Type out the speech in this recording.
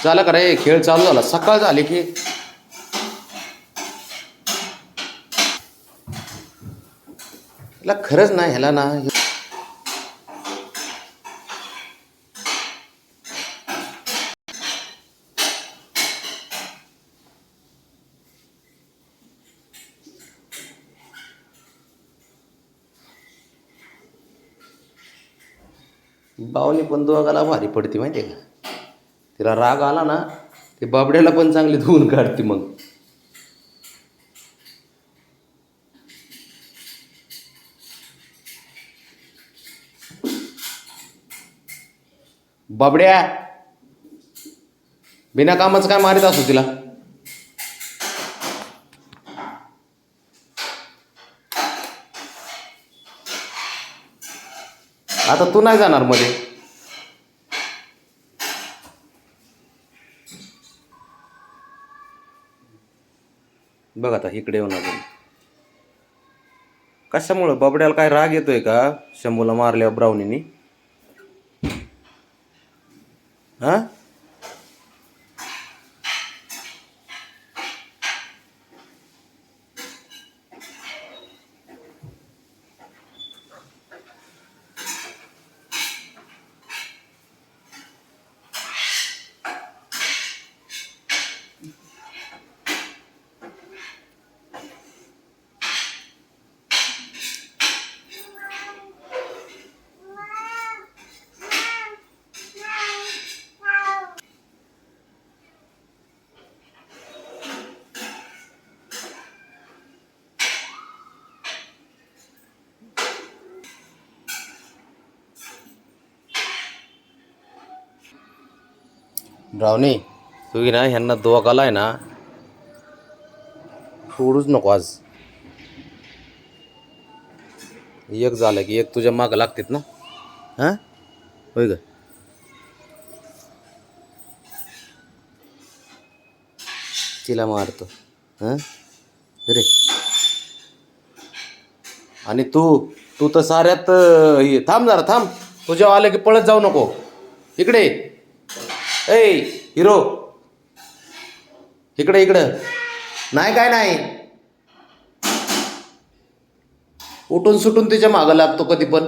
झालं का रे? खेळ चालू झाला, सकाळ झाली की ह्याला खरंच ना, ह्याला ना बावली पण दोघाला भारी पडते माहिती आहे का? तिला राग आला ना, ते बाबड्याला पण चांगली धुवून काढते मग. बाबड्या बिना कामाचं काय मारित असतो तिला? आता तू नाही जाणार मध्ये? बघ आता इकडे येऊन आपण. कशामुळं बाबड्याला काय राग येतोय का शंभूला मारल्यावर ब्राउनीनी? हा, ब्राउनी तू ना ह्यांना दोघाला आहे ना सोडूच नको आज. एक झालं की एक तुझ्या मागं लागतात ना. हा, होय ग? तिला मारतो हां रे. आणि तू तू तर साऱ्यात थांब जरा थांब. तुझ्या आलं की पळत जाऊ नको. इकडे ए हिरो, इकडे इकडं. नाही काय नाही, उठून सुटून तिच्या मागं लागतो कधी पण.